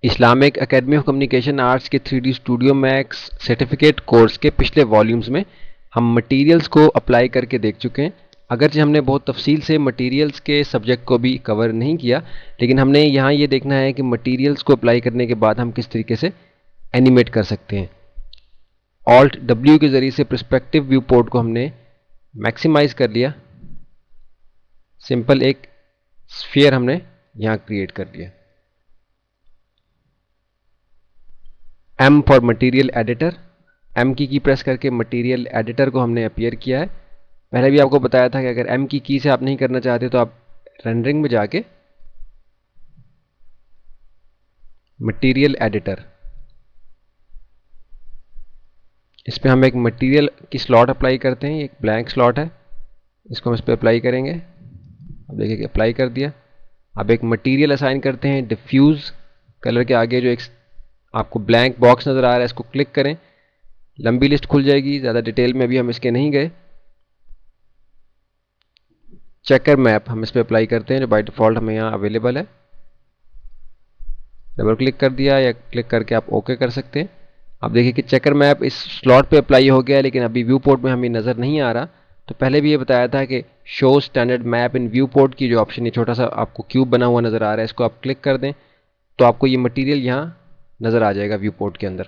Islamic academy of communication arts के 3D studio max certificate course के पिछले volumes में हम मटेरियल्स को अप्लाई करके देख चुके हैं। अगरचे हमने बहुत तफसील से मटेरियल्स के सब्जेक्ट को भी कवर नहीं किया, लेकिन हमने यहाँ ये देखना है कि मटेरियल्स को अप्लाई करने के बाद हम किस तरीके से एनिमेट कर सकते हैं। ऑल्ट W के ज़रिए से पर्सपेक्टिव व्यू पोर्ट को हमने मैक्सिमाइज कर लिया। सिंपल एक स्फीयर हमने यहाँ क्रिएट कर लिया। M for material editor, M की प्रेस करके मटेरियल एडिटर को हमने अपीयर किया है। पहले भी आपको बताया था कि अगर M की से आप नहीं करना चाहते तो आप रेंडरिंग में जाके मटेरियल एडिटर, इस पर हम एक मटेरियल की स्लॉट अप्लाई करते हैं। एक ब्लैंक स्लॉट है, इसको हम इस पर अप्लाई करेंगे। अब देखिए कि अप्लाई कर दिया। अब एक मटेरियल असाइन करते हैं डिफ्यूज़ कलर के आगे जो एक आपको ब्लैंक बॉक्स नज़र आ रहा है, इसको क्लिक करें, लंबी लिस्ट खुल जाएगी। ज़्यादा डिटेल में अभी हम इसके नहीं गए। चेकर मैप हम इस पर अप्लाई करते हैं जो बाय डिफ़ॉल्ट हमें यहाँ अवेलेबल है। डबल क्लिक कर दिया या क्लिक करके आप ओके कर सकते हैं। अब देखिए कि चेकर मैप इस स्लॉट पे अप्लाई हो गया है, लेकिन अभी व्यू पोर्ट में हमें नज़र नहीं आ रहा। तो पहले भी ये बताया था कि शो स्टैंडर्ड मैप इन व्यू पोर्ट की जो ऑप्शन है, छोटा सा आपको क्यूब बना हुआ नज़र आ रहा है, इसको आप क्लिक कर दें तो आपको ये मटेरियल यहाँ नज़र आ जाएगा व्यू पोर्ट के अंदर।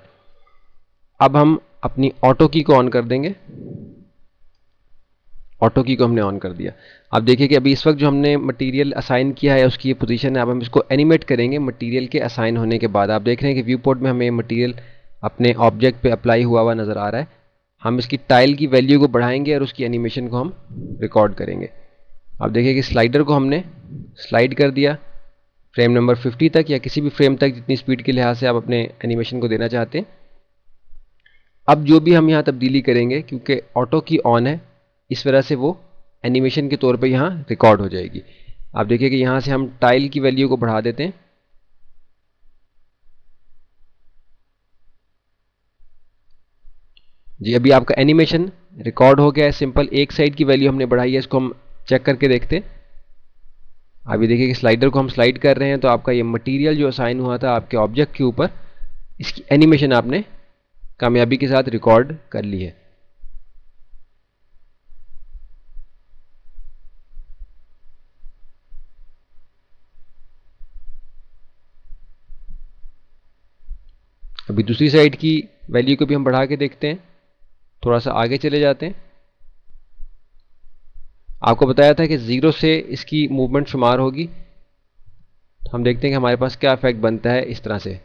अब हम अपनी ऑटो की को ऑन कर देंगे। ऑटो की को हमने ऑन कर दिया। अब देखिए कि अभी इस वक्त जो हमने मटेरियल असाइन किया है उसकी ये पोजीशन है। अब हम इसको एनिमेट करेंगे मटेरियल के असाइन होने के बाद। आप देख रहे हैं कि व्यू पोर्ट में हमें मटेरियल अपने ऑब्जेक्ट पे अप्लाई हुआ हुआ नज़र आ रहा है। हम इसकी टाइल की वैल्यू को बढ़ाएंगे और उसकी एनिमेशन को हम रिकॉर्ड करेंगे। अब देखिए कि स्लाइडर को हमने स्लाइड कर दिया फ्रेम नंबर 50 तक या किसी भी फ्रेम तक जितनी स्पीड के लिहाज से आप अपने एनिमेशन को देना चाहते हैं। अब जो भी हम यहाँ तब्दीली करेंगे, क्योंकि ऑटो की ऑन है, इस वजह से वो एनिमेशन के तौर पे यहाँ रिकॉर्ड हो जाएगी। आप देखिए कि यहाँ से हम टाइल की वैल्यू को बढ़ा देते हैं। जी अभी आपका एनिमेशन रिकॉर्ड हो गया है। सिंपल एक साइड की वैल्यू हमने बढ़ाई है, इसको हम चेक करके देखते हैं। अभी देखिए कि स्लाइडर को हम स्लाइड कर रहे हैं तो आपका ये मटेरियल जो असाइन हुआ था आपके ऑब्जेक्ट के ऊपर, इसकी एनिमेशन आपने कामयाबी के साथ रिकॉर्ड कर ली है। अभी दूसरी साइड की वैल्यू को भी हम बढ़ा के देखते हैं। थोड़ा सा आगे चले जाते हैं। आपको बताया था कि 0 से इसकी मूवमेंट शुमार होगी। तो हम देखते हैं कि हमारे पास क्या इफेक्ट बनता है इस तरह से।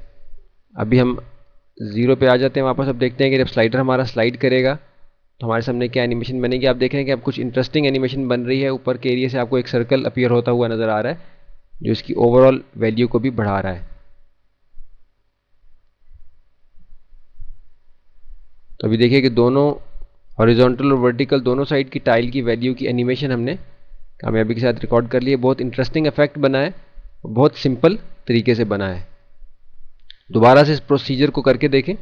अभी हम 0 पे आ जाते हैं वापस। अब देखते हैं कि जब स्लाइडर हमारा स्लाइड करेगा तो हमारे सामने क्या एनिमेशन बनेगी। आप देख रहे हैं कि अब कुछ इंटरेस्टिंग एनिमेशन बन रही है। ऊपर के एरिया से आपको एक सर्कल अपीयर होता हुआ नज़र आ रहा है जो इसकी ओवरऑल वैल्यू को भी बढ़ा रहा है। तो अभी देखिए कि दोनों हॉरिजॉन्टल और वर्टिकल दोनों साइड की टाइल की वैल्यू की एनिमेशन हमने कामयाबी के साथ रिकॉर्ड कर लिए। बहुत इंटरेस्टिंग इफेक्ट बना है, बहुत सिंपल तरीके से बना है। दोबारा से इस प्रोसीजर को करके देखें।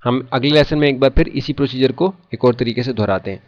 हम अगले लेसन में एक बार फिर इसी प्रोसीजर को एक और तरीके से दोहराते हैं।